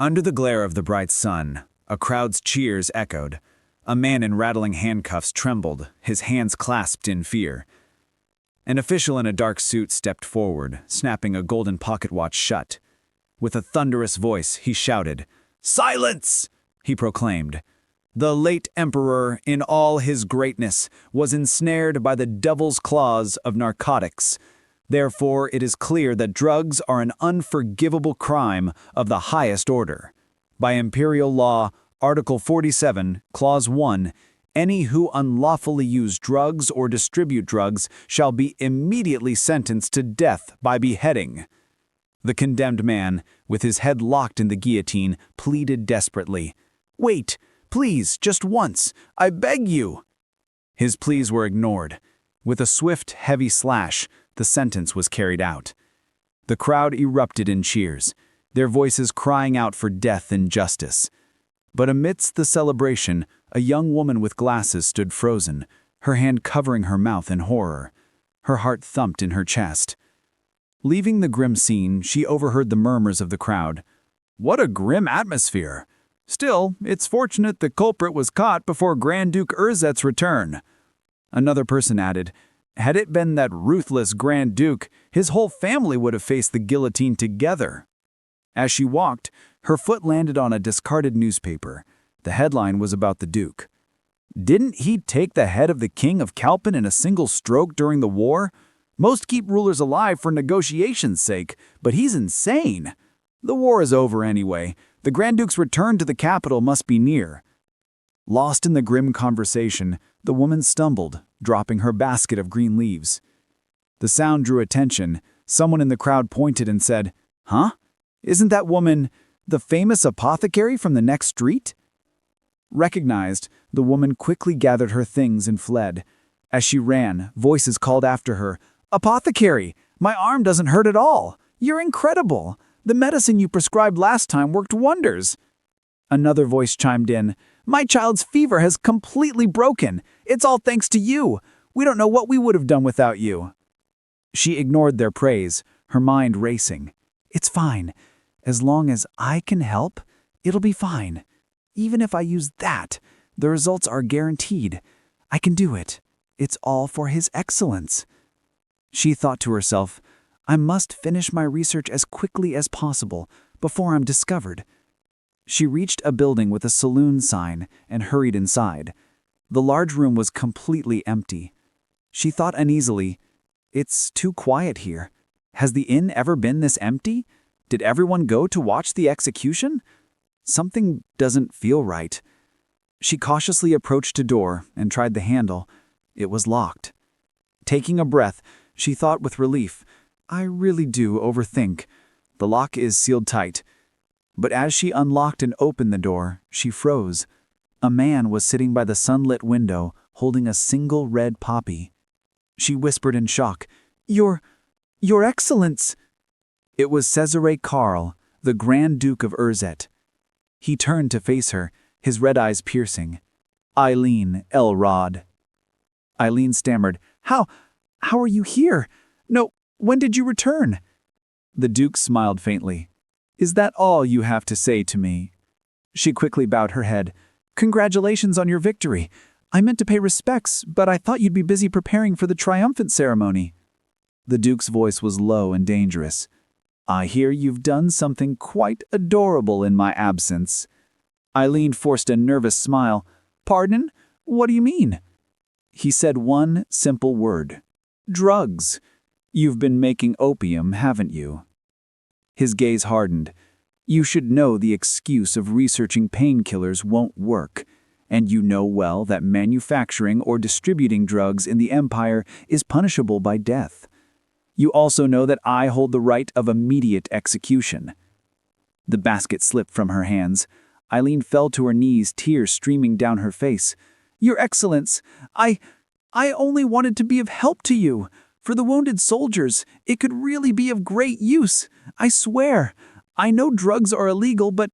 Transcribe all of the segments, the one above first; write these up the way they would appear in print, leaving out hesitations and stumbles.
Under the glare of the bright sun, a crowd's cheers echoed. A man in rattling handcuffs trembled, his hands clasped in fear. An official in a dark suit stepped forward, snapping a golden pocket watch shut. With a thunderous voice, he shouted, "Silence!" he proclaimed. The late emperor, in all his greatness, was ensnared by the devil's claws of narcotics. Therefore, it is clear that drugs are an unforgivable crime of the highest order. By imperial law, Article 47, Clause 1, any who unlawfully use drugs or distribute drugs shall be immediately sentenced to death by beheading. The condemned man, with his head locked in the guillotine, pleaded desperately, "Wait, please, just once, I beg you." His pleas were ignored. With a swift, heavy slash, the sentence was carried out. The crowd erupted in cheers, their voices crying out for death and justice. But amidst the celebration, a young woman with glasses stood frozen, her hand covering her mouth in horror. Her heart thumped in her chest. Leaving the grim scene, she overheard the murmurs of the crowd. "What a grim atmosphere! Still, it's fortunate the culprit was caught before Grand Duke Urzet's return." Another person added, "Had it been that ruthless Grand Duke, his whole family would have faced the guillotine together." As she walked, her foot landed on a discarded newspaper. The headline was about the Duke. Didn't he take the head of the King of Kalpan in a single stroke during the war? Most keep rulers alive for negotiation's sake, but he's insane. The war is over anyway. The Grand Duke's return to the capital must be near. Lost in the grim conversation, the woman stumbled, dropping her basket of green leaves. The sound drew attention. Someone in the crowd pointed and said, "Huh? Isn't that woman the famous apothecary from the next street?" Recognized, the woman quickly gathered her things and fled. As she ran, voices called after her, "Apothecary, my arm doesn't hurt at all. You're incredible. The medicine you prescribed last time worked wonders." Another voice chimed in, "My child's fever has completely broken. It's all thanks to you. We don't know what we would have done without you." She ignored their praise, her mind racing. "It's fine. As long as I can help, it'll be fine. Even if I use that, the results are guaranteed. I can do it. It's all for His Excellence." She thought to herself, "I must finish my research as quickly as possible before I'm discovered." She reached a building with a saloon sign and hurried inside. The large room was completely empty. She thought uneasily, "It's too quiet here. Has the inn ever been this empty? Did everyone go to watch the execution? Something doesn't feel right." She cautiously approached a door and tried the handle. It was locked. Taking a breath, she thought with relief, "I really do overthink. The lock is sealed tight." But as she unlocked and opened the door, she froze. A man was sitting by the sunlit window, holding a single red poppy. She whispered in shock, Your Excellence!" It was Cesare Karl, the Grand Duke of Urzet. He turned to face her, his red eyes piercing. "Eileen Elrod." Eileen stammered, How are you here? No, when did you return?" The Duke smiled faintly. "Is that all you have to say to me?" She quickly bowed her head. "Congratulations on your victory. I meant to pay respects, but I thought you'd be busy preparing for the triumphant ceremony." The Duke's voice was low and dangerous. "I hear you've done something quite adorable in my absence." Eileen forced a nervous smile. "Pardon? What do you mean?" He said one simple word. "Drugs. You've been making opium, haven't you?" His gaze hardened. "You should know the excuse of researching painkillers won't work, and you know well that manufacturing or distributing drugs in the Empire is punishable by death. You also know that I hold the right of immediate execution." The basket slipped from her hands. Eileen fell to her knees, tears streaming down her face. "Your Excellence, I only wanted to be of help to you. For the wounded soldiers, it could really be of great use. I swear. I know drugs are illegal, but—"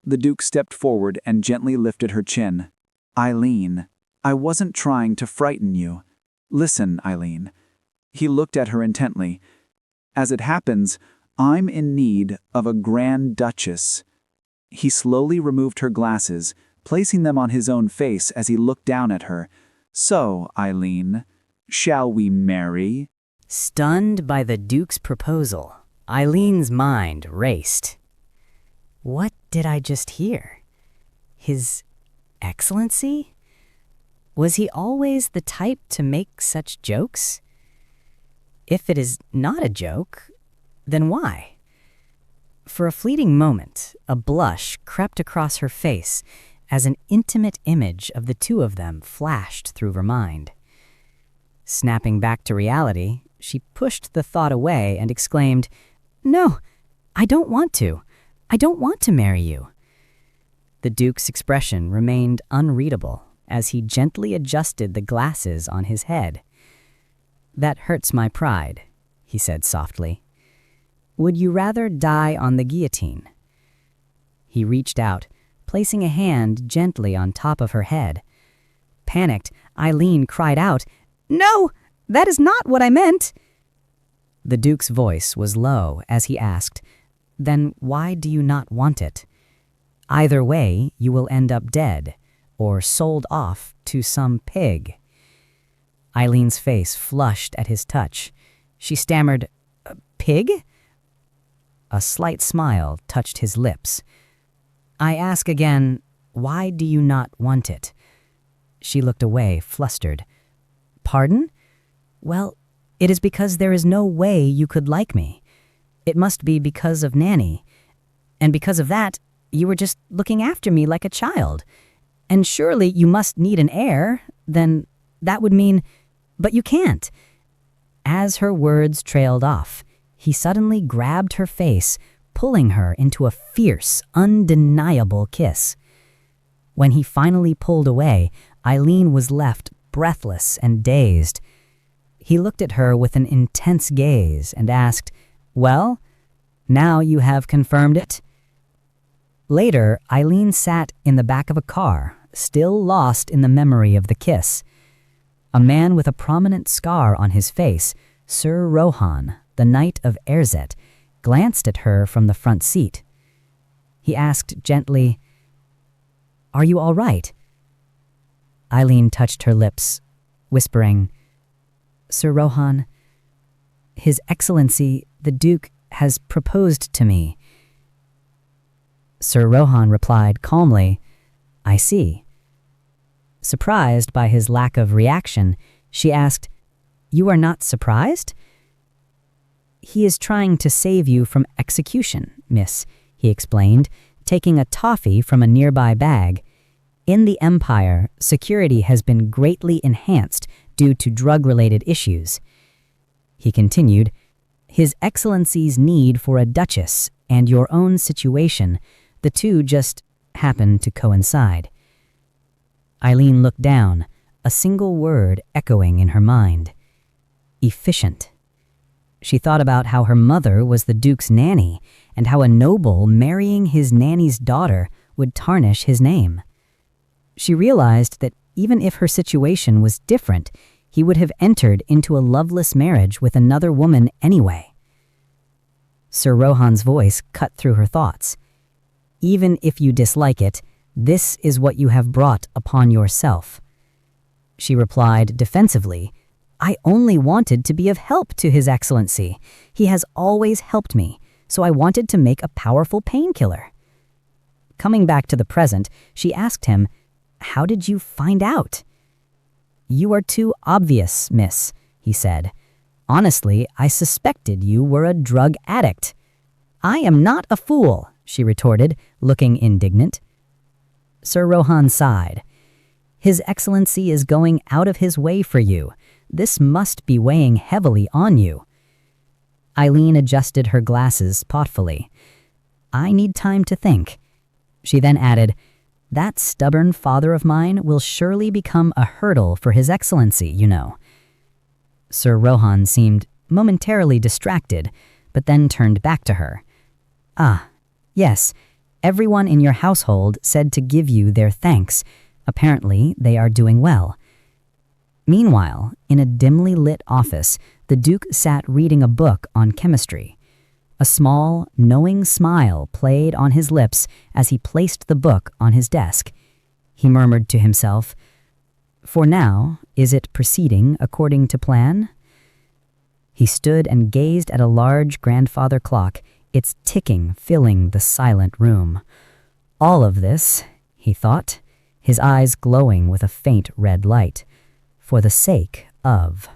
The Duke stepped forward and gently lifted her chin. "Eileen, I wasn't trying to frighten you. Listen, Eileen." He looked at her intently. "As it happens, I'm in need of a Grand Duchess. He slowly removed her glasses, placing them on his own face as he looked down at her. "So, Eileen, shall we marry?" Stunned by the Duke's proposal, Eileen's mind raced. What did I just hear? His Excellency? Was he always the type to make such jokes? If it is not a joke, then why? For a fleeting moment, a blush crept across her face as an intimate image of the two of them flashed through her mind. Snapping back to reality, she pushed the thought away and exclaimed, "No, I don't want to. I don't want to marry you." The Duke's expression remained unreadable as he gently adjusted the glasses on his head. "That hurts my pride," he said softly. "Would you rather die on the guillotine?" He reached out, placing a hand gently on top of her head. Panicked, Eileen cried out, "No, that is not what I meant." The Duke's voice was low as he asked, "Then why do you not want it? Either way, you will end up dead or sold off to some pig." Eileen's face flushed at his touch. She stammered, "Pig?" A slight smile touched his lips. "I ask again, why do you not want it?" She looked away, flustered. "Pardon? Well, it is because there is no way you could like me. It must be because of Nanny. And because of that, you were just looking after me like a child. And surely you must need an heir. Then that would mean, but you can't." As her words trailed off, he suddenly grabbed her face, pulling her into a fierce, undeniable kiss. When he finally pulled away, Eileen was left breathless and dazed. He looked at her with an intense gaze and asked, "Well, now you have confirmed it?" Later, Eileen sat in the back of a car, still lost in the memory of the kiss. A man with a prominent scar on his face, Sir Rohan, the Knight of Erzet, glanced at her from the front seat. He asked gently, "Are you all right?" Eileen touched her lips, whispering, "Sir Rohan, His Excellency, the Duke, has proposed to me." Sir Rohan replied calmly, "I see." Surprised by his lack of reaction, she asked, "You are not surprised?" "He is trying to save you from execution, miss," he explained, taking a toffee from a nearby bag. "In the Empire, security has been greatly enhanced due to drug-related issues." He continued, "His Excellency's need for a duchess and your own situation, the two just happen to coincide." Eileen looked down, a single word echoing in her mind. Efficient. She thought about how her mother was the Duke's nanny and how a noble marrying his nanny's daughter would tarnish his name. She realized that even if her situation was different, he would have entered into a loveless marriage with another woman anyway. Sir Rohan's voice cut through her thoughts. "Even if you dislike it, this is what you have brought upon yourself." She replied defensively, "I only wanted to be of help to His Excellency. He has always helped me, so I wanted to make a powerful painkiller." Coming back to the present, she asked him, "How did you find out?" "You are too obvious, miss," he said. "Honestly, I suspected you were a drug addict." "I am not a fool," she retorted, looking indignant. Sir Rohan sighed. "His Excellency is going out of his way for you. This must be weighing heavily on you." Eileen adjusted her glasses thoughtfully. "I need time to think." She then added, "That stubborn father of mine will surely become a hurdle for His Excellency, you know." Sir Rohan seemed momentarily distracted, but then turned back to her. "Ah, yes, everyone in your household said to give you their thanks. Apparently, they are doing well." Meanwhile, in a dimly lit office, the Duke sat reading a book on chemistry. A small, knowing smile played on his lips as he placed the book on his desk. He murmured to himself, "For now, is it proceeding according to plan?" He stood and gazed at a large grandfather clock, its ticking filling the silent room. All of this, he thought, his eyes glowing with a faint red light, for the sake of